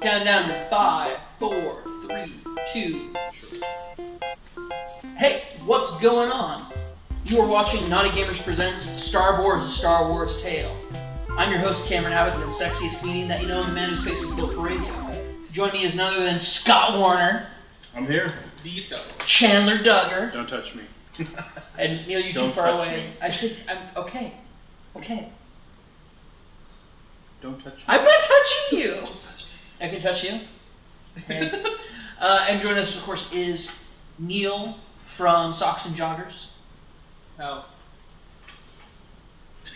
Count down to 5, 4, 3, 2. Hey, what's going on? You are watching Knotty Gamers Presents Star Wars: A Star Wars Tale. I'm your host, Cameron Abbott, the sexiest comedian that you know, and the man whose face is built for radio. Join me is none other than Scott Warner. I'm here. The Scott Warner. Chandler Duggar. Don't touch me. And Neil, you're too far away. I said, I'm okay. Okay. Don't touch me. I'm not touching you. Don't touch me. I can touch you. Okay. And joining us, of course, is Neil from Socks and Joggers. How?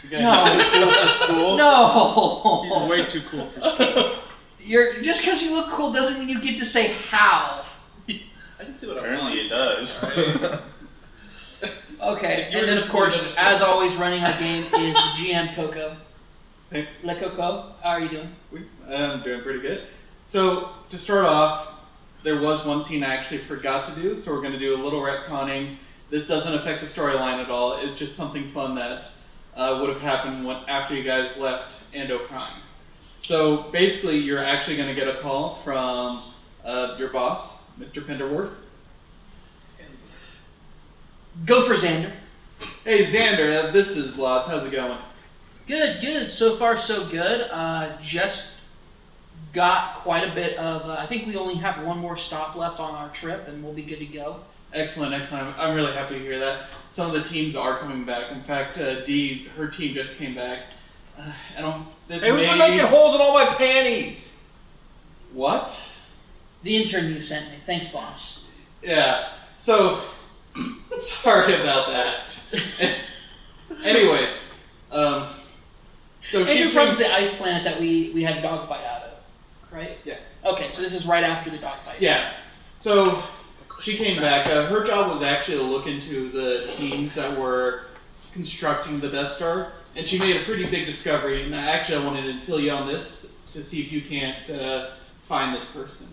You guys too cool for school? No. He's way too cool for school. You're just because you look cool doesn't mean you get to say how. I can see what I Apparently want. it does. Right. Okay, and then of course, as always, running our game is the GM Coco. Hey. Le Coco, how are you doing? I'm doing pretty good. So, to start off, there was one scene I actually forgot to do, so we're going to do a little retconning. This doesn't affect the storyline at all. It's just something fun that would have happened after you guys left Ando Prime. So, basically, you're actually going to get a call from your boss, Mr. Penderworth. Go for Xander. Hey, Xander, this is Blas. How's it going? Good, good. So far, so good. Just got quite a bit of. I think we only have one more stop left on our trip, and we'll be good to go. Excellent, excellent. I'm really happy to hear that. Some of the teams are coming back. In fact, Dee, her team just came back. This Hey, who's may... been making holes in all my panties? What? The intern you sent me. Thanks, boss. Yeah. So, sorry about that. Anyways, so she Andrew Prum's the ice planet that we had a dogfight out of, right? Yeah. Okay, so this is right after the dogfight. Yeah. So she came back. Her job was actually to look into the teams that were constructing the Death Star, and she made a pretty big discovery. And I wanted to fill you on this to see if you can't find this person.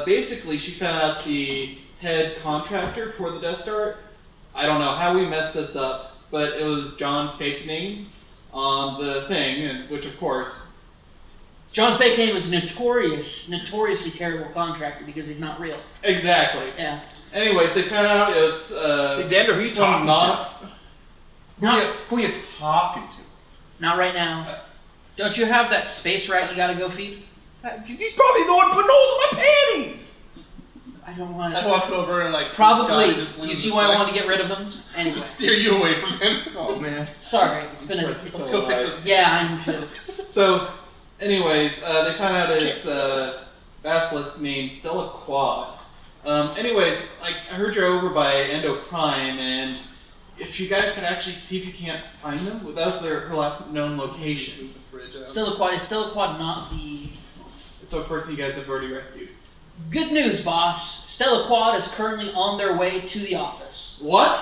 Basically, she found out the head contractor for the Death Star. I don't know how we messed this up, but it was John Fake Name on the thing, and which of course. John Fake Name is notoriously terrible contractor because he's not real. Exactly. Yeah. Anyways, they found out it's Alexander, who are you talking to? Who are you talking to? Not right now. Don't you have that space rat you gotta go feed? He's probably the one putting holes in my panties! I don't want I to. walk over and like Probably. just You see why I want to get rid of them? Anyway. steer you away from him. Oh man. Sorry. It's been a. Let's Let's go fix this. Yeah, I'm sure. So, anyways, they found out it's Basilisk named Stella Quad. Anyways, like I heard you're over by Endo Prime, and if you guys could actually see if you can't find them, that was her last known location. Still a quad, not the. So, a person you guys have already rescued. Good news, boss. Stella Quad is currently on their way to the office. What?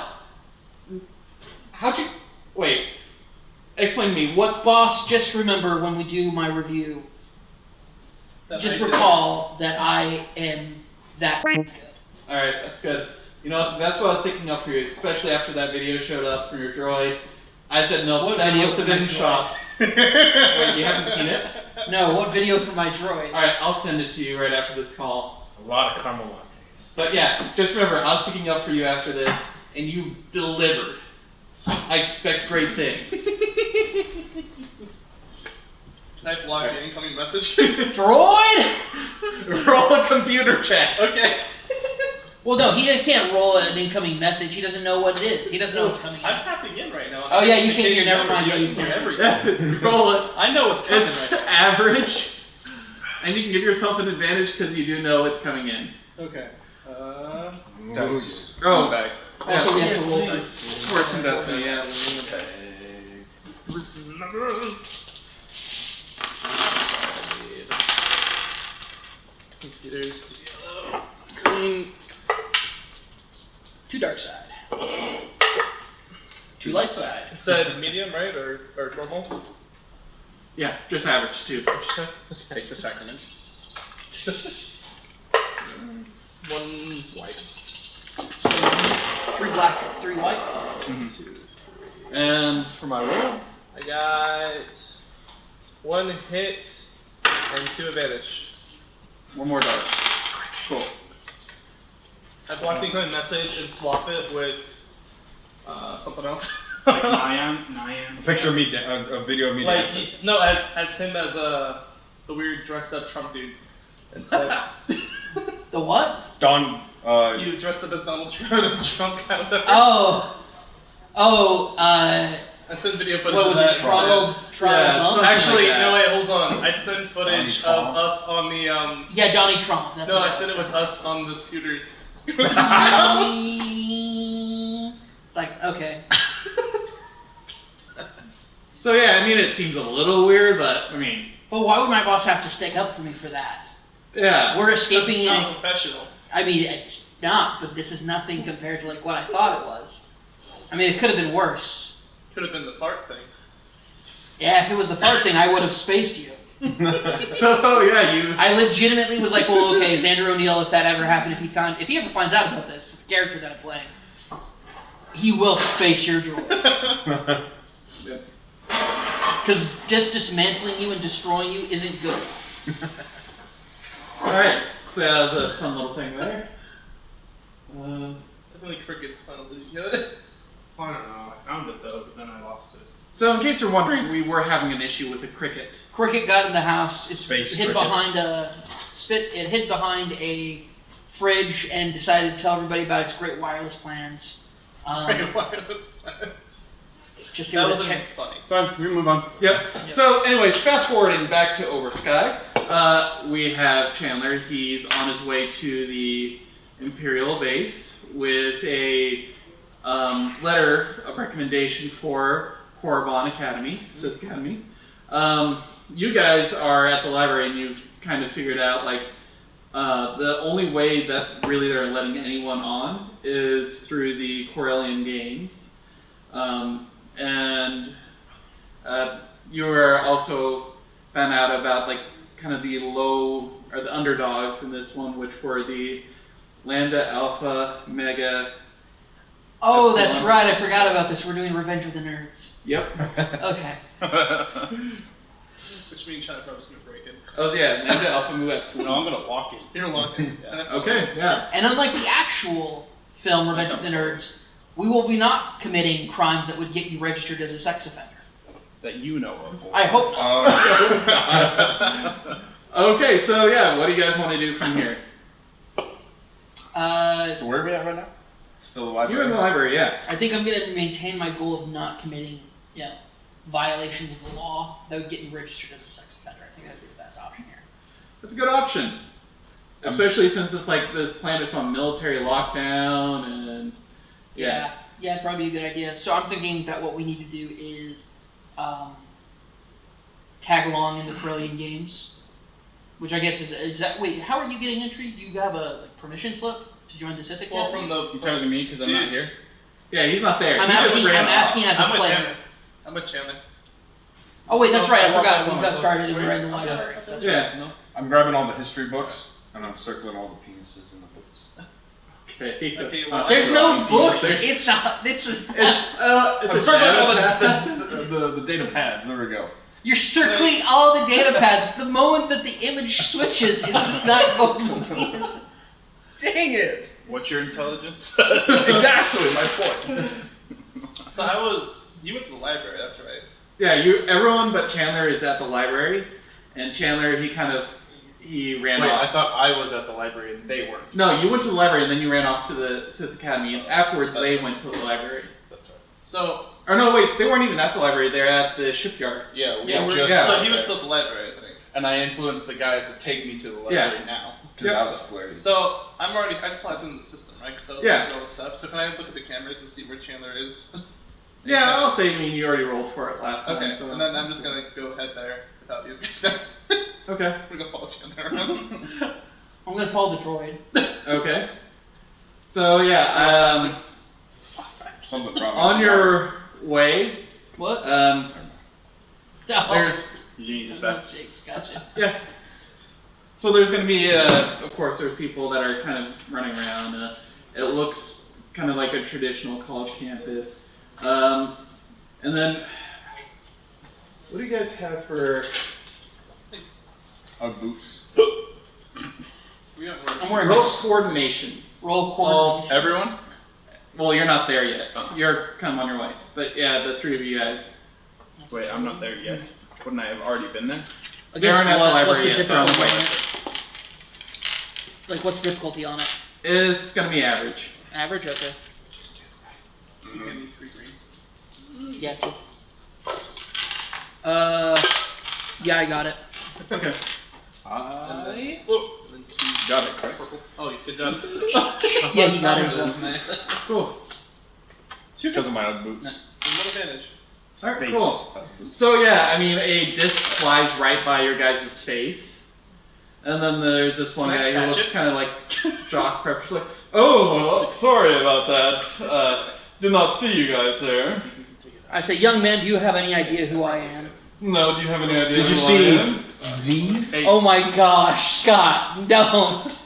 How'd you? Wait. Explain to me. What's Boss, just remember when we do my review, just recall that I am that good. All right? That's good. You know, that's what I was sticking up for you, especially after that video showed up from your droid. I said no. What That video must have from been my shot. Wait, you haven't seen it? No, what video for my droid? All right, I'll send it to you right after this call. A lot of caramel lattes. But yeah, just remember, I was sticking up for you after this, and you delivered. I expect great things. Can I block the incoming message? Droid? Roll a computer check. Okay. Well, no, he can't roll an incoming message. He doesn't know what it is. He doesn't know what's coming I'm in. tapping in right now. Oh, yeah, you can hear. Never mind. Yeah, you can. Everything. Roll it. I know what's coming It's right average, and you can give yourself an advantage because you do know it's coming in. now. Okay. Dice. Oh, Back. Also, we have to roll Of dice. course, and that's me. Yeah. Computers. Green. 2 dark side. 2 light side. It said medium, right? Or normal? Yeah, just average too. Take the sacrament. 1 white. So 3 black, 3 white. 2, 3. And for my roll, I got 1 hit and 2 advantage. One more dart. Cool. I block the incoming message and swap it with something else. Like A picture of me, a video of me like dancing. no, as him as the weird dressed up Trump dude instead. The what? Don, You dressed up as Donald Trump or the Trump guy. I sent video footage what of was that. it? Ronald Yeah, Trump? something Actually, like that. no wait, hold on. I sent footage Donnie of Trump. us on the Yeah, Donnie Trump. That's No, what I was. sent it with us on the scooters. It's like, okay. So yeah, I mean, it seems a little weird, but I mean, But why would my boss have to stick up for me for that? yeah. We're It's escaping. not professional. I mean, it's not, but this is nothing compared to like what I thought it was. I mean, it could have been worse. Could have been the fart thing. Yeah, if it was the fart thing, I would have spaced you. So yeah, you. I legitimately was like, well, okay, Xander O'Neill, if that ever happened, if he ever finds out about this, the character that I'm playing, he will space your droid. Because just dismantling you and destroying you isn't good. All right. So yeah, that was a fun little thing there. Definitely Cricket's final. Did you get it? I don't know. I found it though, but then I lost it. So in case you're wondering, we were having an issue with a cricket. Cricket got in the house. It's Space hid crickets. behind a It hid behind a fridge and decided to tell everybody about its great wireless plans. Cricket wireless plans. Just That it was was a tech. funny. Sorry, we move on. Yep. So, anyways, fast forwarding back to Over Sky, we have Chandler. He's on his way to the Imperial base with a letter of recommendation for Korriban Academy, Sith Academy. You guys are at the library and you've kind of figured out like the only way that really they're letting anyone on is through the Corellian games. And you were also found out about like kind of the low or the underdogs in this one, which were the Lambda, Alpha, Mega. Oh, that's Epsilon. right. I forgot about this. We're doing Revenge of the Nerds. Yep. Okay. Which means China probably gonna break it. Oh yeah, Lambda, Alpha, Mu, Epsilon. No, I'm gonna walk it. You're locking. Yeah. Okay, yeah. And unlike the actual film Revenge of the Nerds, we will be not committing crimes that would get you registered as a sex offender. That you know of. I hope not. Okay, so yeah, what do you guys want to do from here? So where are we at right now? Still the library? You're in the library, yeah. I think I'm going to maintain my goal of not committing, violations of the law that would get me registered as a sex offender. I think that'd be the best option here. That's a good option. Especially since it's like this planet's on military lockdown and Yeah, it'd probably be a good idea. So I'm thinking that what we need to do is tag along in the Corellian games, which I guess is that. Wait, how are you getting entry? Do you have a permission slip to join the Sith Well, Academy? from the. You talking to me because I'm not here? Yeah, he's not there. I'm He just asking. ran I'm off. asking as a I'm with player. Chandler. I'm with Chandler. Oh wait, that's right. I forgot. We Oh, got so- started and were we're in you- the library. okay. That's Yeah. No. I'm grabbing all the history books and I'm circling all the penises in the books. Okay, that's well, fine. There's no Drawing books. There's- It's a. It's I'm a circling all data the data pads. There we go. You're circling all the data pads. The moment that the image switches, it's just not going to the penises. Dang it! What's your intelligence? Exactly, my point. So you went to the library, that's right. Yeah, everyone but Chandler is at the library, and Chandler he ran Wait, off. I thought I was at the library and they weren't. No, you went to the library and then you ran off to the Sith Academy, and afterwards they went to the library. That's right. So Or no, wait, they weren't even at the library. They're at the shipyard. Yeah, we Yeah, just. yeah. so he was still at the library, I think. And I influenced the guys to take me to the library now. Because Yep. I was flirty. So I just logged into the system, right? Because I was Yeah. doing all the stuff. So can I look at the cameras and see where Chandler is? Yeah, I'll say. I mean, you already rolled for it last time. Okay, So. and then I'm just gonna go head there without these guys now. Okay. We're gonna follow Chandler around. I'm gonna follow the droid. Okay. So yeah, Something wrong. on your way, What? there's Eugene is back. Jake's gotcha. yeah. So there's going to be, of course, there are people that are kind of running around. It looks kind of like a traditional college campus. And then, what do you guys have for? Boots. We have I'm wearing Roll this. coordination. Roll Oh, coordination. everyone? Well, you're not there yet. You're kind of on your way. But yeah, the three of you guys. Wait, I'm not there yet. Wouldn't I have already been there? They aren't at the What's library the yet. They're on the difficulty way. on it? Like, what's the difficulty on it? It's gonna be average. Average? Okay. You give me 3 green. Yeah, cool. Yeah, I got it. Okay. I Oh, and then 2 got it, correct? purple. Oh, you did that. Yeah, you got it as well. Cool. It's because of my own boots. What advantage? Alright, Space. cool. So yeah, I mean, a disc flies right by your guys' face, and then there's this one Can I guy who catch looks it? kind of like Jock Prep. He's like, "Oh, sorry about that. Did not see you guys there. I say, young man, do you have any idea who I am? No, do you have any idea Did you who see I am?" these? Hey, Oh my gosh, Scott, don't.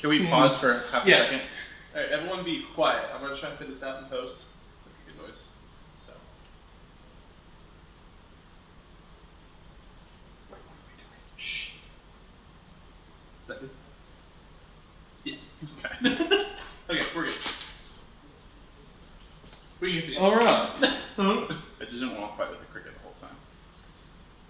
can we pause for half Yeah. a second? Alright, everyone be quiet. I'm gonna try and take this out in post. Make a good noise. So. Is that good? Yeah. Okay. Okay, we're good. We can see. All right. I just didn't want to fight with the cricket the whole time.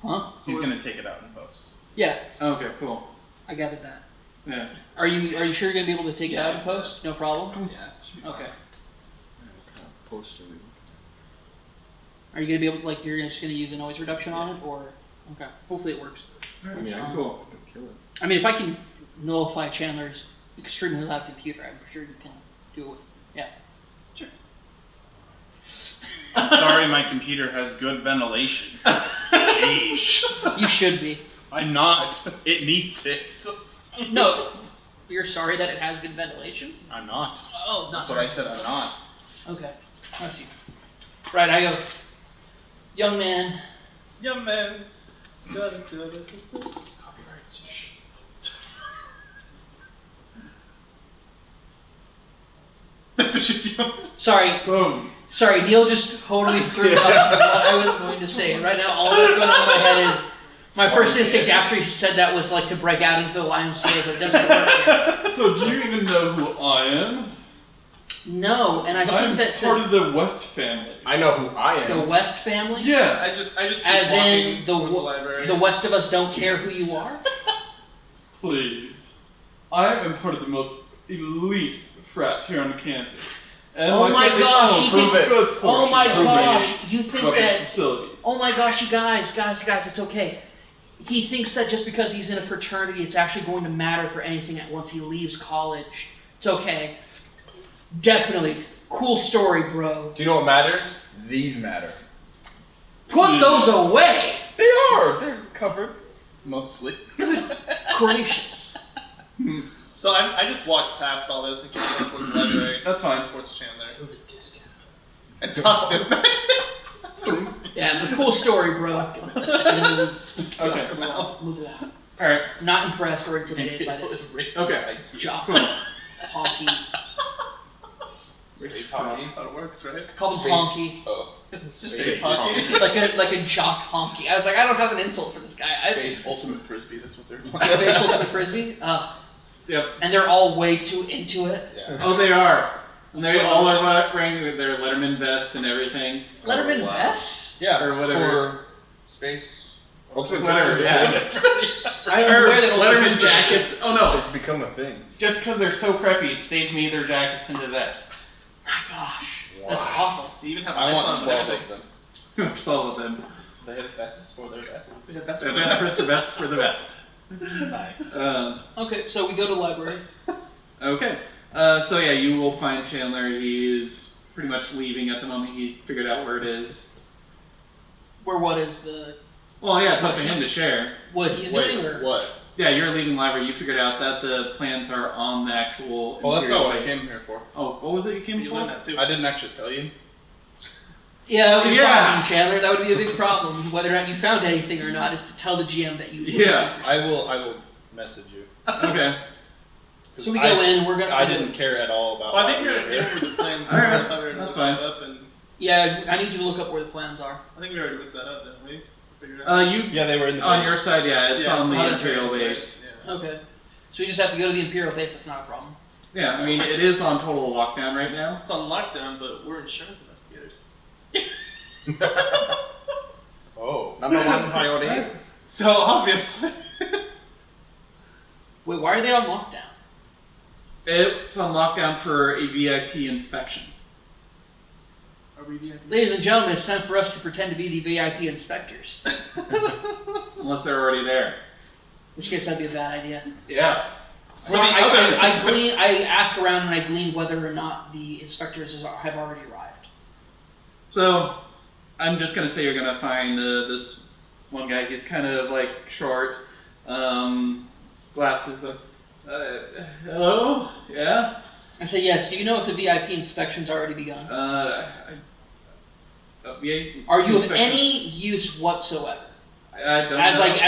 Huh? He's gonna take it out in post. Yeah, Okay, cool. I gathered that. Yeah. Are you sure you're gonna be able to take it out in post? No problem. Yeah. Okay. Poster. Are you gonna be able to, like, you're just gonna use a noise reduction on it, or okay? Hopefully it works. I mean, I Cool. could kill it. I mean, if I can nullify Chandler's extremely loud computer, I'm sure you can do it with. Yeah. Sure. I'm sorry, my computer has good ventilation. Jeez. You should be. I'm not. It needs it. No, you're sorry that it has good ventilation. I'm not. Oh, not That's sorry. what I said. I'm not. Okay, I see. Right, I go. Young man, Yeah, man. Copyrights. Shh. That's just you. sorry, Boom. sorry. Neil just totally threw out what I was going to say. Right now, all that's going on in my head is my first instinct after he said that was like to break out into the YMCA, but it doesn't work yet. So do you even know who I am? No, and I think I'm that part says of the West family. I know who I the am. West family. Yes. I just keep As walking in towards the library. the West of us don't care who you are. Please. I am part of the most elite frat here on campus. And Oh my family gosh, owns you a think- good Oh portion my of gosh, you think the that? facilities. Oh my gosh, you guys, it's okay. He thinks that just because he's in a fraternity, it's actually going to matter for anything once he leaves college. It's okay. Definitely. Cool story, bro. Do you know what matters? These matter. Put those away! They are. They're covered. Mostly. Good gracious. So I just walked past all this and keep going towards the library. That's fine. Towards Chandler. And tossed this back. Yeah, the cool story, bro. Okay. Move along. Alright. Not impressed or intimidated by this Okay. jock. Cool. Honky. Space hockey. How it works, right? Call him Space- honky. Oh. Space hockey. Like a jock honky. I was like, I don't have an insult for this guy. Space ultimate frisbee. That's what they're. Space ultimate frisbee. Yep. And they're all way too into it. Yeah. Oh, they are. And they all are wearing their Letterman vests and everything. Letterman Oh, wow. vests? Yeah. Or whatever. For space. Ultimate Whatever, Frisbee. yeah. I don't Or wear that Letterman jackets. Oh no. It's become a thing. Just because they're so preppy, they've made their jackets into vests. My gosh. That's Wow. awful. They even have I ice want on 12 them. of them. 12 of them. They have vests for their vests. They have best The of best best. for the best for the best. Nice. Okay, so we go to library. Okay. So yeah, you will find Chandler. He is pretty much leaving at the moment. He figured out where it is. Where what is the Well, yeah, it's up to him to share. what he's doing or what? Yeah, you're leaving library. You figured out that the plans are on the actual. Well, that's not what I Imperial came here for. base. Oh, what was it you came You for? learned that too. I didn't actually tell you. Yeah, that would be a Yeah. problem, Chandler. That would be a big problem. Whether or not you found anything or not is to tell the GM that you. Yeah. I will message you. Okay. So we go in. We're gonna. I didn't care at all about. Well, I think why we were already here. knew where the plans All right, I thought we were that's looking fine. it up, and Yeah, I need you to look up where the plans are. I think we already looked that up, didn't we? Figured it out. You Yeah, they were in the on base. your side, yeah, it's Yeah, on so the how to Imperial Imperials, base. right? Okay. So we just have to go to the Imperial base. That's not a problem. Yeah, I mean, it is on total lockdown right now. It's on lockdown, but we're insurance investigators. Oh, number one priority. So obviously. Wait, why are they on lockdown? It's on lockdown for a VIP inspection. Are we VIP? Ladies and gentlemen, it's time for us to pretend to be the VIP inspectors. Unless they're already there. In which case, that'd be a bad idea. Yeah. So I asked around and I gleaned whether or not the inspectors have already arrived. So, I'm just going to say you're going to find this one guy. He's kind of like short, glasses. Hello? Yeah? I say, yes, do you know if the VIP inspection's already begun? Are you of any use whatsoever? I don't as know. like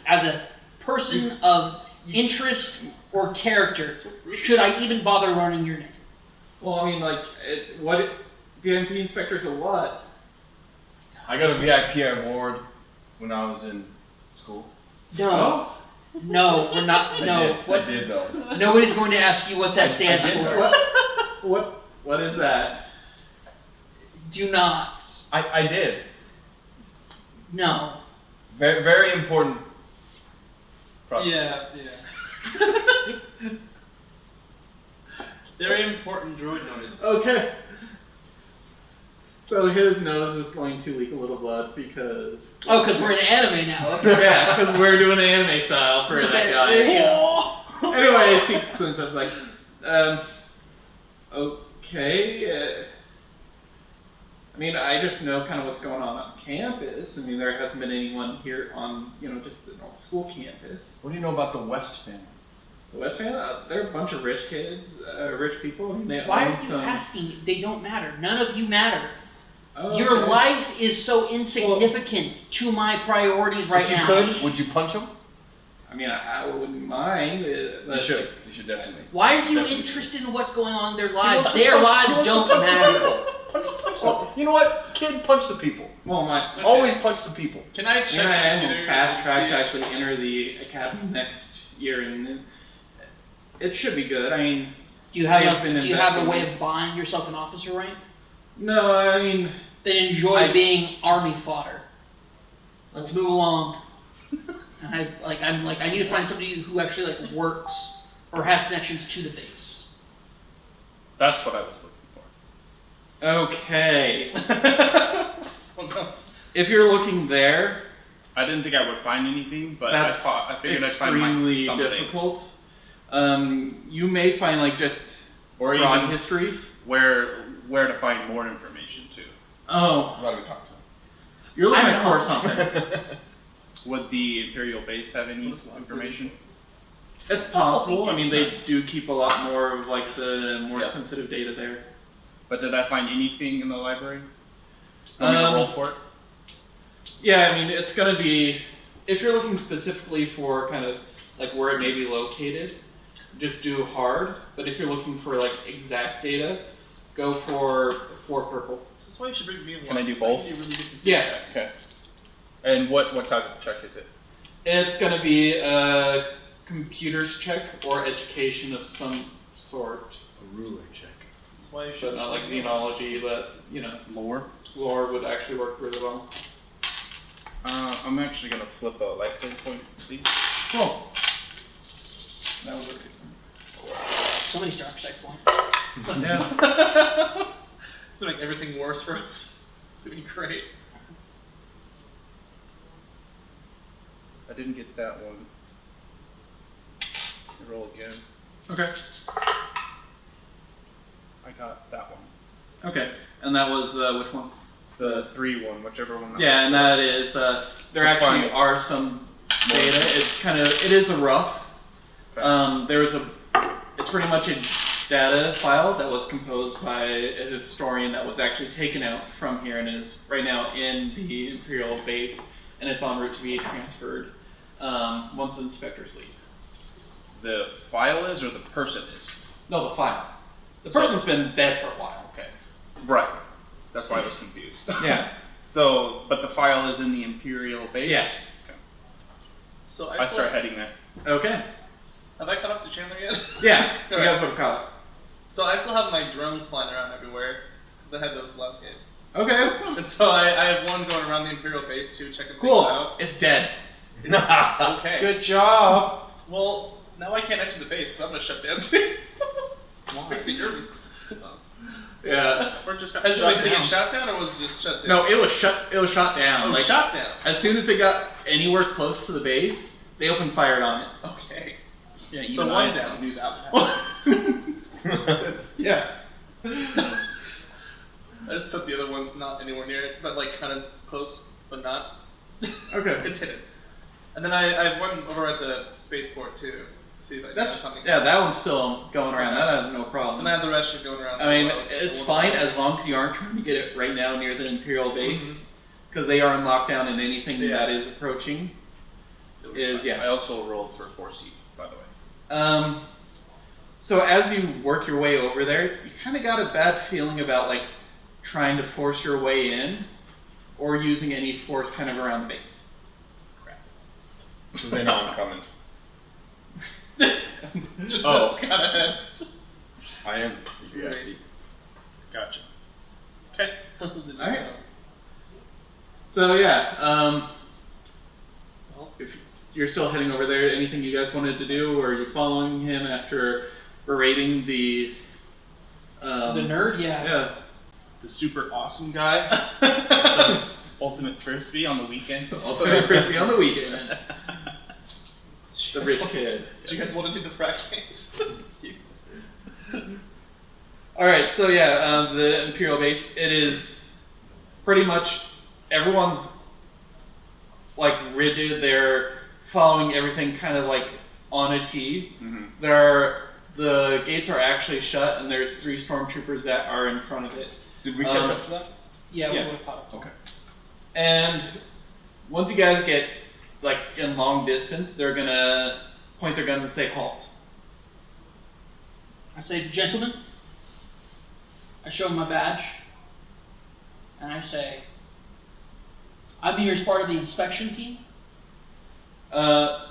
as a person of interest or character, should I even bother learning your name? Well, I mean, like, VIP inspectors or what? I got a VIP award when I was in school. No. Oh? No, we're not. No. I did though. Nobody's going to ask you what that stands did. for. What is that? Do not. I did. No. Very, very important process. Yeah. Very important droid noise. Okay. So his nose is going to leak a little blood because... Oh, because we're in anime now. Okay. Yeah, because we're doing anime style for that guy. Yeah. Anyways, he cleans us like, okay. I mean, I just know kind of what's going on campus. I mean, there hasn't been anyone here on, just the normal school campus. What do you know about the West family? The West family, they're a bunch of rich kids, rich people. I mean, they Why own are you some... asking? They don't matter. None of you matter. Oh, Your okay. life is so insignificant to my priorities right If you now. could, would you punch him? I mean, I wouldn't mind. You should. You should definitely. Why are you Definitely. interested in what's going on in their lives? Punch Their lives the don't people. matter. Punch them. You know what? Kid, punch the people. Well, Always punch the people. Can I check? I am computer fast and track see- to actually enter the academy next year, and it should be good. I mean, Do you have They've been a way investigating. of buying yourself an officer rank? no, I mean, That enjoy being army fodder. Let's move along. And I need to find somebody who actually works or has connections to the base. That's what I was looking for. okay. Oh, no. If you're looking there, I didn't think I would find anything, but that's I figured I'd find extremely something. difficult. You may find just Or broad even histories. where to find more information too. Oh, Why do we talk to you're looking I at know. core something. him? Would the Imperial base have any information? It's possible. I mean, they do keep a lot more of the more Yeah. sensitive data there. But did I find anything in the library? Want me to roll for it? Yeah, I mean, it's going to be, if you're looking specifically for kind of where it may be located, just do hard. But if you're looking for exact data, go for purple. This is why you should bring me along. Can I do 'cause both? can do really good computer Yeah. checks. Okay. And what type of check is it? It's going to be a computers check or education of some sort. A ruler check. This is why you should. But not like xenology, but, Lore. lore would actually work really well. I'm actually gonna flip a lightsaber point, please. Cool. That was okay. So many dark side points. Yeah. This will make everything worse for us. This will be great. I didn't get that one. Roll again. Okay. I got that one. Okay. And that was which one? The 3-1, whichever one. Yeah, and that is, there That's actually fine. are some data. It's it is a rough. Okay. It's pretty much a data file that was composed by a historian that was actually taken out from here and is right now in the Imperial base, and it's en route to be transferred once the inspectors leave. The file is, or the person is? No, the file. The person's been dead for a while. Okay. Right. That's why I was confused. Yeah. So, but the file is in the Imperial base? Yes. Okay. So I start heading there. Okay. Have I caught up to Chandler yet? Yeah, you guys would have caught up. So I still have my drones flying around everywhere because I had those last game. Okay. And so I have one going around the Imperial base too, checking Cool. things out. It's dead. Okay. Good job. Well, now I can't enter the base because I'm gonna shut down soon. Makes me nervous. Yeah. Or just did it get shot down or was it just shut down? No, it was shut. It was shot down. Oh, like shot down. as soon as they got anywhere close to the base, they opened fire on it. Okay. Yeah, So even one I down. knew that would happen. Yeah. I just put the other ones not anywhere near it, but like kind of close, but not. Okay. It's hidden. And then I have one over at the spaceport too. To see if I That's something. yeah. That one's still going around. Okay. That has no And problem. I have the rest of it going around. I mean, as well. it's So fine one- as long as you aren't trying to get it right now near the Imperial base, because they are in lockdown, and anything Yeah. that is approaching It'll be is fine. I yeah. also rolled for 4C, by the way. So as you work your way over there, you kind of got a bad feeling about like trying to force your way in, or using any force kind of around the base. Because they know I'm coming. Just Oh. Scott ahead. I am. Yeah. Gotcha. Okay. Alright. So yeah, if you're still heading over there, anything you guys wanted to do, or are you following him after berating the The nerd, yeah. Yeah. The super awesome guy does ultimate frisbee on the weekend. Ultimate frisbee on the weekend. The rich kid. Do you guys want to do the frat games? Alright, so yeah, the Imperial base, it is pretty much everyone's like rigid, they're following everything kind of like on a T. Mm-hmm. The gates are actually shut, and there's 3 stormtroopers that are in front of it. Did we catch up to that? Yeah, we Yeah. would have caught up. Okay. And once you guys get like in long distance, they're gonna point their guns and say halt. I say, gentlemen, I show him my badge, and I say, I'm here as part of the inspection team. The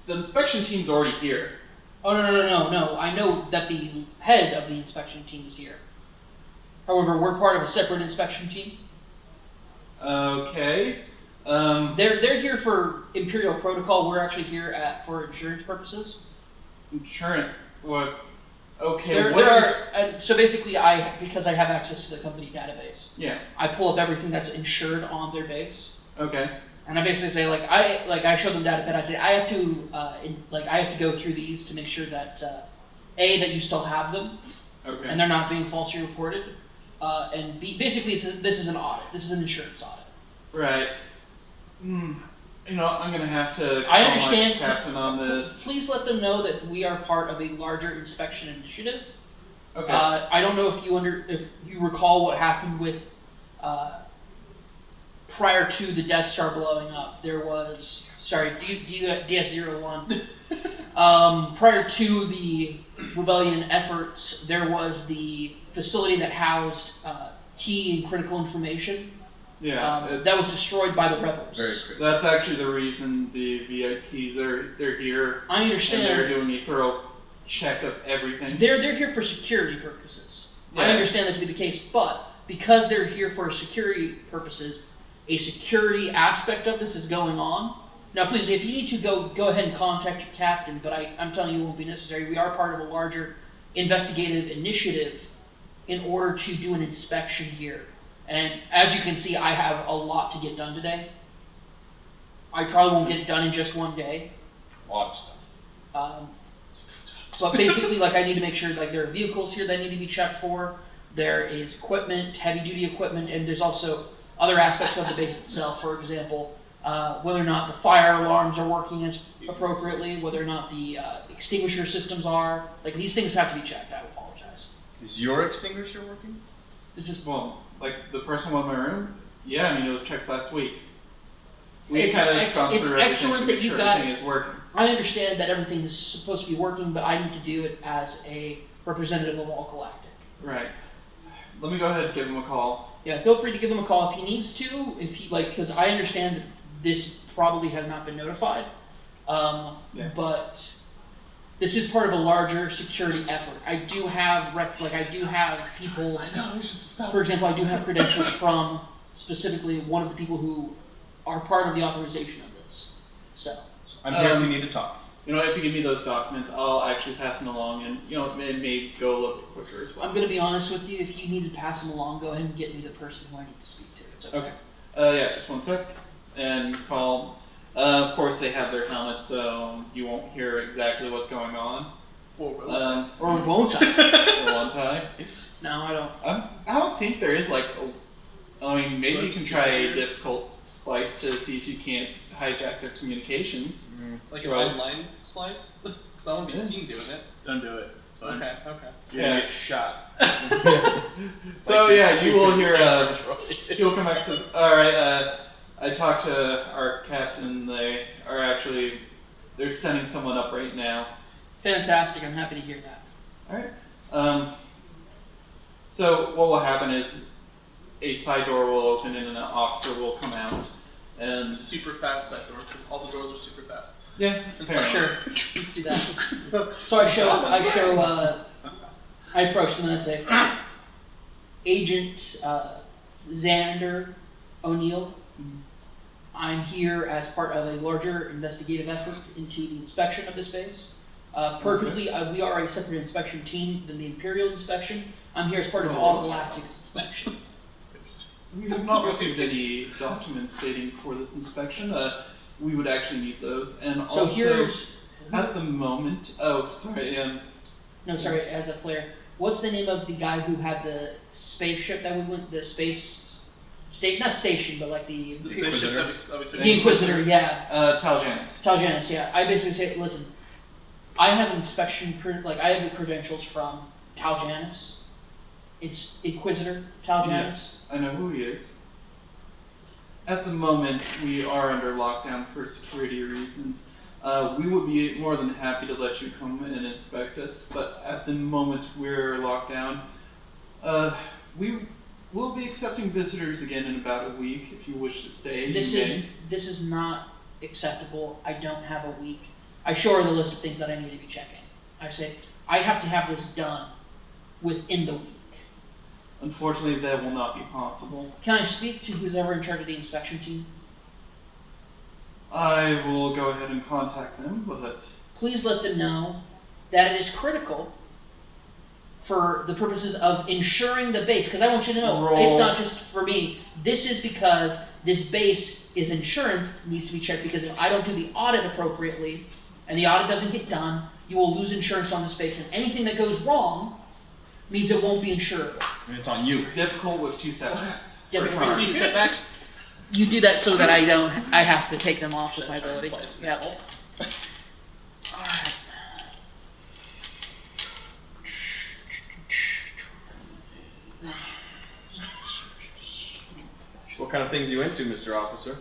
inspection team's already here. Oh, no. I know that the head of the inspection team is here. However, we're part of a separate inspection team. Okay. They're here for Imperial protocol. We're actually here for insurance purposes. Insurance. What? Okay. There are so basically, because I have access to the company database, Yeah. I pull up everything that's insured on their base, Okay. and I basically say I show them data, but I say I have to go through these to make sure that that you still have them Okay. and they're not being falsely reported, and B, basically this is an audit. This is an insurance audit. Right. You know, I'm gonna have to I call understand. my captain on this. Please let them know that we are part of a larger inspection initiative. Okay. I don't know if you recall what happened with prior to the Death Star blowing up. There was DS-01. Prior to the rebellion efforts, there was the facility that housed key and critical information. Yeah. That was destroyed by the rebels. Very quick. That's actually the reason the VIPs they're here. I understand. And they're doing a thorough check of everything. They're here for security purposes. I Yeah. understand that to be the case, but because they're here for security purposes, a security aspect of this is going on. Now, please, if you need to go ahead and contact your captain, but I'm telling you it won't be necessary. We are part of a larger investigative initiative in order to do an inspection here. And as you can see, I have a lot to get done today. I probably won't get it done in just one day. A lot of stuff. But basically, I need to make sure, there are vehicles here that need to be checked for. There is equipment, heavy-duty equipment, and there's also other aspects of the base itself. For example, whether or not the fire alarms are working as appropriately, whether or not the extinguisher systems are. These things have to be checked. I apologize. Is your extinguisher working? This is Well, the person in my room, yeah, I mean, it was checked last week. We It's kind of gone it's through everything excellent to that make you sure got- everything is working. I understand that everything is supposed to be working, but I need to do it as a representative of All Galactic. Right. Let me go ahead and give him a call. Yeah, feel free to give him a call if he needs to. If he because I understand that this probably has not been notified. Yeah. But This is part of a larger security effort. I do have people. I know. Just stop. For example, I do have credentials from specifically one of the people who are part of the authorization of this. So I'm here if you need to talk. If you give me those documents, I'll actually pass them along, and it may go a little bit quicker as well. I'm going to be honest with you. If you need to pass them along, go ahead and get me the person who I need to speak to. It's okay. Yeah, just one sec. And call. Of course, they have their helmets, so you won't hear exactly what's going on. Or won't I? Or won't I? No, I don't. I don't think there is maybe you can try a difficult splice to see if you can't hijack their communications. Like an online splice? Because I want to be seen doing it. Don't do it. It's fine. Okay. You're gonna get shot. So you will hear. He'll come back and says, "All right. I talked to our captain. They're sending someone up right now." Fantastic. I'm happy to hear that. All right. So what will happen is a side door will open and an officer will come out. And Super fast side door, because all the doors are super fast. yeah, Sure. Let's do that. So I approach them and I say, Agent Xander O'Neill, I'm here as part of a larger investigative effort into the inspection of this base. Purposely, we are a separate inspection team than the Imperial inspection. I'm here as part of all Galactic's inspection. We have not received any documents stating for this inspection. We would actually need those. And So also, here's... at the moment... Oh, sorry. No, sorry, as a player. What's the name of the guy who had the spaceship that we went... The space... Not station, but like the... The spaceship that we took. The Inquisitor, yeah. Taljanus. Taljanus, yeah. I basically say, listen, I have an inspection... I have the credentials from Taljanus. It's Inquisitor Taljanus. Yes, I know who he is. At the moment, we are under lockdown for security reasons. We would be more than happy to let you come and inspect us, but at the moment we're locked down. We will be accepting visitors again in about a week. If you wish to stay, This is not acceptable. I don't have a week. I show her the list of things that I need to be checking. I say, I have to have this done within the week. Unfortunately, that will not be possible. Can I speak to who's ever in charge of the inspection team? I will go ahead and contact them, but... Please let them know that it is critical for the purposes of ensuring the base, because I want you to know, it's not just for me. This is because this base is insurance, needs to be checked, because if I don't do the audit appropriately, and the audit doesn't get done, you will lose insurance on this base, and anything that goes wrong means it won't be insurable. And it's on you. Difficult with 2 setbacks. Difficult with 2 setbacks. You do that so that I have to take them off with my ability. Yeah. Alright. What kind of things you into, Mr. Officer?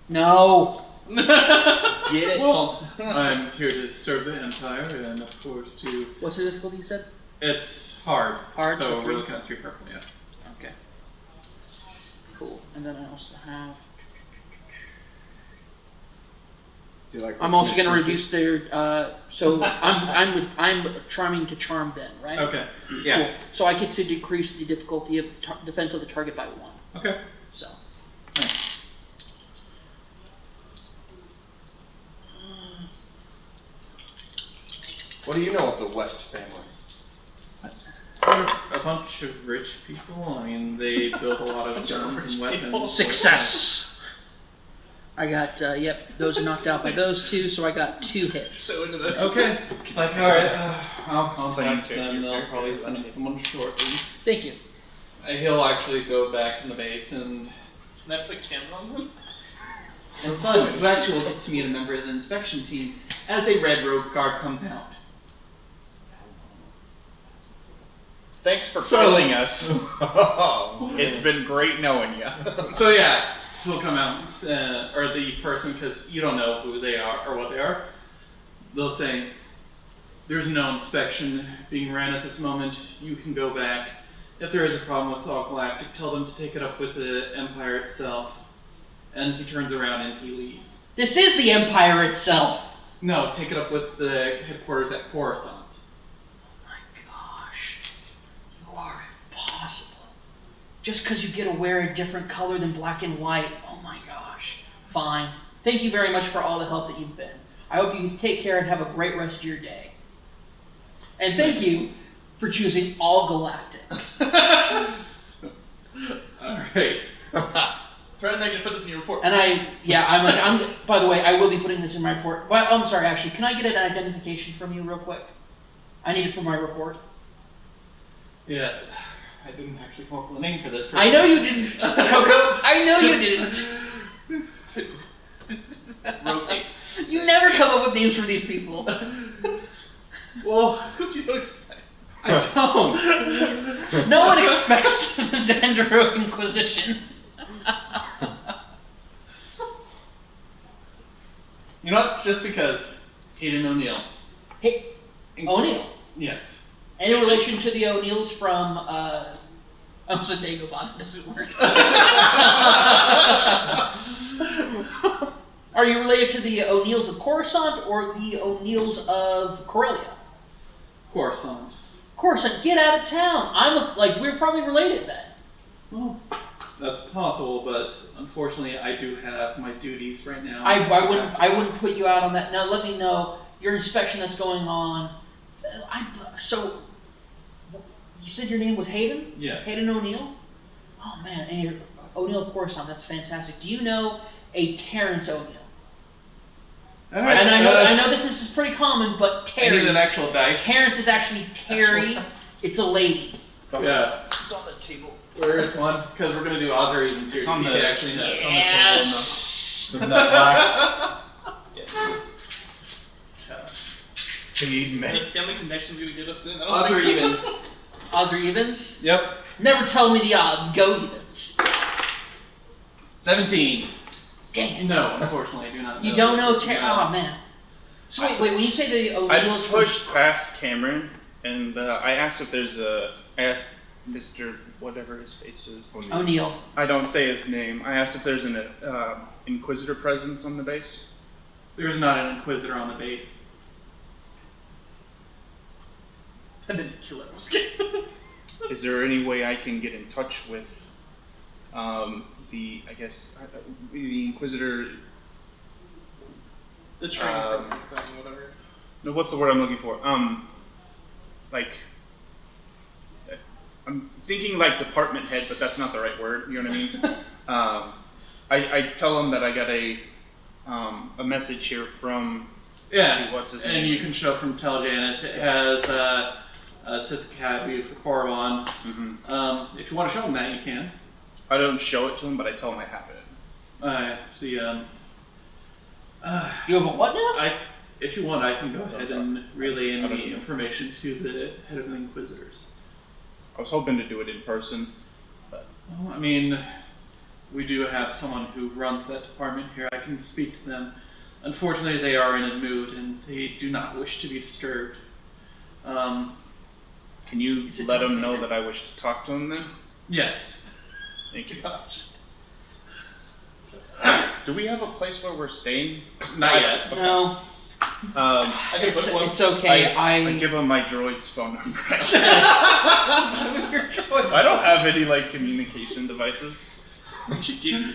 No. Get it? Well, I'm here to serve the Empire, and of course to... What's the difficulty you said? It's hard. Hard, So so we're 3? looking at 3 purple, yeah. Okay. Cool. And then I also have... Do you like I'm also going to reduce their... so I'm charming to charm them, right? Okay. Yeah. Cool. So I get to decrease the difficulty of defense of the target by 1. Okay. So... What do you know of the West family? They're a bunch of rich people. I mean, they build a lot of guns and weapons. Success! I got, those are knocked out by those 2, so I got 2 hits. So into this. Okay. Alright, I'll contact them. They'll probably send in someone shortly. Thank you. He'll actually go back in the base and... Can I put a camera on them? And fun, you actually will get to meet a member of the inspection team as a red robe guard comes out. Thanks for So- killing us. It's been great knowing you. So yeah, he'll come out, or the person, because you don't know who they are or what they are, they'll say, there's no inspection being ran at this moment, you can go back. If there is a problem with All Galactic, tell them to take it up with the Empire itself. And he turns around and he leaves. This is the Empire itself! No, take it up with the headquarters at Coruscant. Oh my gosh. You are impossible. Just because you get to wear a different color than black and white. Oh my gosh. Fine. Thank you very much for all the help that you've been. I hope you take care and have a great rest of your day. And thank you for choosing All Galactic. Alright. Fred and I can put this in your report. And by the way, I will be putting this in my report. But, I'm sorry, actually, can I get an identification from you real quick? I need it for my report. Yes. I didn't actually come up with a name for this person. I know you didn't, Coco. I know you didn't. Rotate. You never come up with names for these people. Well, It's because you don't expect. I don't. No one expects the Xandero Inquisition. You know what? Just because Hayden O'Neill. Hey, O'Neill. Yes. Any relation to the O'Neills from, I'm saying Dagobah, that doesn't work. Are you related to the O'Neills of Coruscant or the O'Neills of Corellia? Coruscant. Coruscant, get out of town. We're probably related then. Well, that's possible, but unfortunately, I do have my duties right now. I wouldn't put you out on that. Now let me know your inspection that's going on. So, you said your name was Hayden? Yes. Hayden O'Neill? Oh man, and you're O'Neill of Coruscant. That's fantastic. Do you know a Terrence O'Neill? All right, And I know that this is pretty common, but I need Terry. an actual dice. Terrence is actually Terry. It's a lady. Yeah. It's on the table. Where is one? Because we're going to do odds or evens here It's to on see the- if they actually know. Yes. Isn't that black? Feed me. Is family connections gonna get us in? I don't Odds or think so. evens? Odds or evens? Yep. Never tell me the odds. Go evens. 17. Dang it. No, unfortunately, I do not know. You don't know Terry? No. Oh man. So wait. When you say the I O'Neills pushed past Cameron, and I asked if there's a. I asked Mr. whatever his face is. O'Neill. I don't say his name. I asked if there's an Inquisitor presence on the base. There's not an Inquisitor on the base. And then kill it. Is there any way I can get in touch with the Inquisitor? The training thing, whatever. No, what's the word I'm looking for? I'm thinking like department head, but that's not the right word. You know what I mean? I tell him that I got a message here from. Yeah. What's his And name? you can show from Teljanus. It has Sith Academy for Korriban. Mm-hmm. If you want to show him that, you can. I don't show it to him, but I tell him I have it. See, You have a what now? if you want, I can go ahead and relay in the information to the head of the Inquisitors. I was hoping to do it in person. Well, I mean, we do have someone who runs that department here. I can speak to them. Unfortunately, they are in a mood and they do not wish to be disturbed. Can you let him know that I wish to talk to him then? Yes. Thank you. Do we have a place where we're staying? Not yet. Okay. No. I can put one. It's okay. I give him my droid's phone number. Your choice. I don't have any like communication devices. You should keep.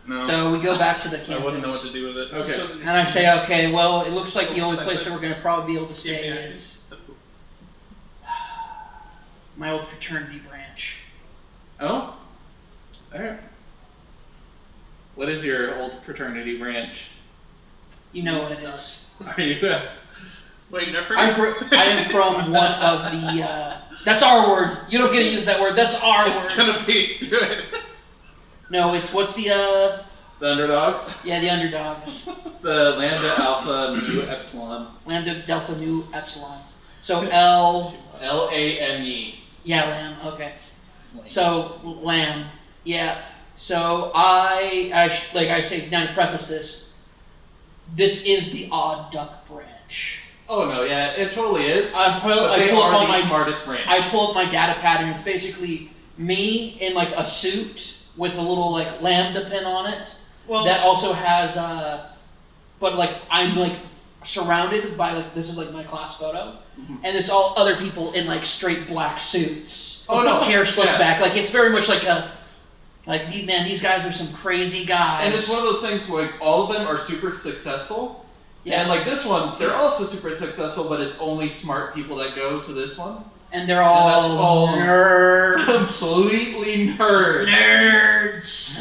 No. So we go back to the campus. I wouldn't know what to do with it. Okay. And I say, okay, well, it looks like the only place that we're going to probably be able to stay Yeah, is my old fraternity branch. Oh? Alright. What is your old fraternity branch? You know what it is. Are you? Wait, never. I am from one of the. That's our word. You don't get to use that word. That's our It's word. gonna be good. No, it's what's the The underdogs? Yeah, the underdogs. The Lambda Alpha Nu Epsilon. Lambda, Delta, Nu, Epsilon. So L. LAME. Yeah, Lamb. Okay. So Lamb. Yeah. So I say now to preface this. This is the Odd Duck branch. Oh no, yeah, it totally is. But But they pull are up the on smartest branch. I pull up my data pad and it's basically me in like a suit with a little like lambda pin on it. Well, That also has but like I'm like surrounded by like this is like my class photo, and it's all other people in like straight black suits. Oh no, hair slicked yeah. back. Like it's very much like man, these guys are some crazy guys. And it's one of those things where like all of them are super successful. Yeah. And like this one, they're also super successful, but it's only smart people that go to this one. And they're all, And that's all nerds. Completely nerds. Nerds.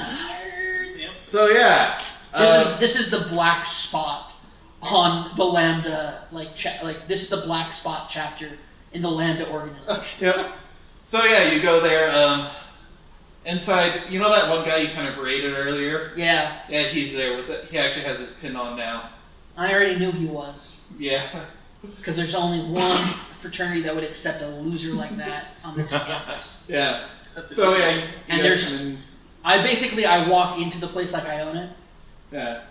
So yeah. This is the black spot on the Lambda this is the black spot chapter in the Lambda organization. Yep. So yeah, you go there. Inside, you know that one guy you kind of berated earlier? Yeah. Yeah, he's there with it. He actually has his pin on now. I already knew he was. Yeah. Because there's only one fraternity that would accept a loser like that on this campus. Yeah. So yeah, you And guys there's- come in. I walk into the place like I own it. Yeah.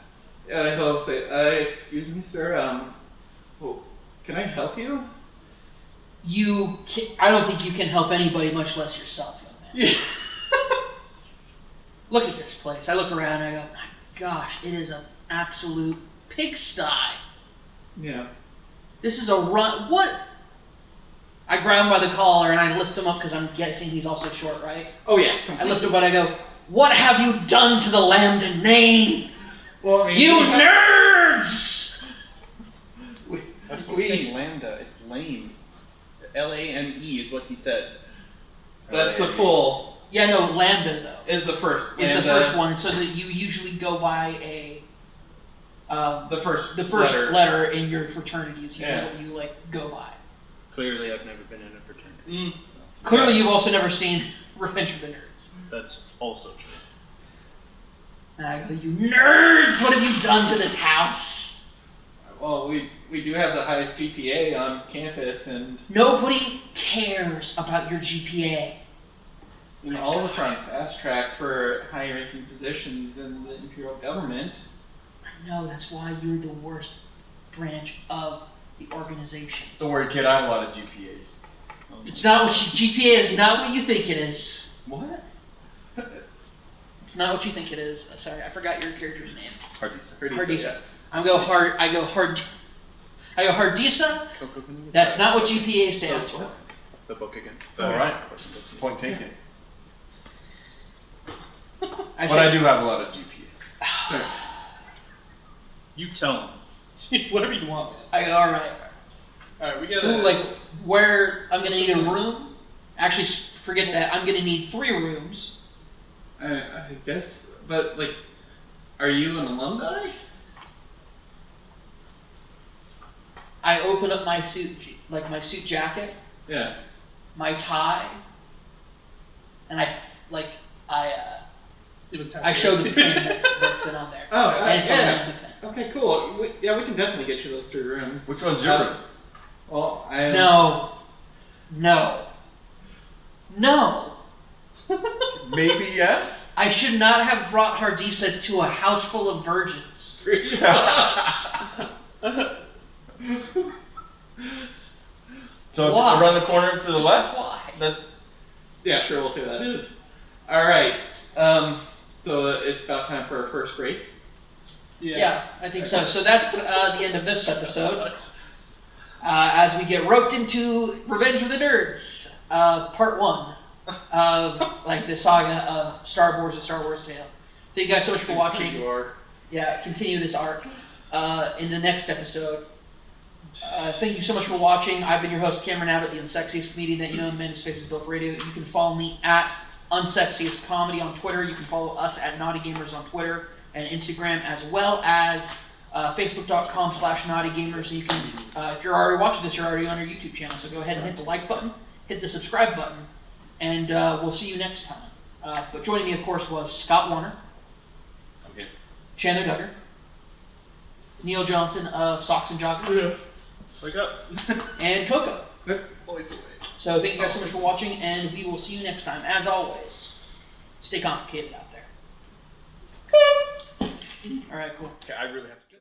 Yeah, he'll say, excuse me, sir, can I help you? I don't think you can help anybody, much less yourself, young man. Yeah. Look at this place. I look around and I go, my gosh, it is an absolute pigsty. Yeah. This is a run. What? I grab him by the collar and I lift him up because I'm guessing he's also short, right? Oh yeah, I completely. lift him up and I go, what have you done to the Lambda name? Well, I mean, You we have- nerds! How do you say lambda? It's lame. L-A-M-E is what he said. That's the L-A-M-E. full, Yeah, no, Lambda though. is the first. Is the and, first one, so that you usually go by The first letter in your fraternity is usually Yeah. what you like go by. Clearly, I've never been in a fraternity. So Clearly, you've also never seen Revenge of the Nerds. that's also true. And I go, you nerds! What have you done to this house? Well, we do have the highest GPA on campus, and Nobody cares about your GPA. you know, all of us are on fast track for high-ranking positions in the Imperial government. I know, that's why you're the worst branch of the organization. Don't worry, kid. I have a lot of GPAs. It's not what GPA is not what you think it is. What? It's not what you think it is. Sorry, I forgot your character's name. Hardisa. Hardisa. I go Hardisa. Coco, can you get That's that? not what GPA stands for. The book again. All right. Of course it doesn't. Point taken. I But say, I do have a lot of GPAs. You tell him. Whatever you want, man. I go, all right. Alright, we got Ooh, like where I'm gonna need a room. Actually, forget that. I'm gonna need 3 rooms. I guess, but like, are you an alumni? I open up my suit, my suit jacket, Yeah. my tie, and I show the pin that's been on there. Oh, And it's a yeah. Lambda pin. Okay, cool. We can definitely get you those 3 rooms. Which one's your room? Well, I am... No. Maybe yes. I should not have brought Hardisa to a house full of virgins. So Why? around the corner to the left. Why? That Yeah, sure, we'll say that is. Alright, so it's about time for our first break. Yeah, I think so. So that's the end of this episode. As we get roped into Revenge of the Nerds, part 1 of the saga of Star Wars: A Star Wars Tale. Thank you guys so much for watching. Yeah, continue this arc in the next episode. Thank you so much for watching. I've been your host, Cameron Abbott, the unsexiest comedian that you know in the Man Whose Face is Built for Radio. You can follow me at Unsexiest Comedy on Twitter. You can follow us at Knotty Gamers on Twitter and Instagram, as well as Facebook.com/Knotty Gamers. You can, if you're already watching this, you're already on our YouTube channel. So go ahead and hit the like button, hit the subscribe button, and we'll see you next time. But joining me, of course, was Scott Warner, Okay. Chandler Duggar, Neil Johnson of Socks and Joggers, Wake up. and Coco. Always away. So thank you guys so much for watching, and we will see you next time. As always, stay complicated out there. All right, cool. Okay, I really have to.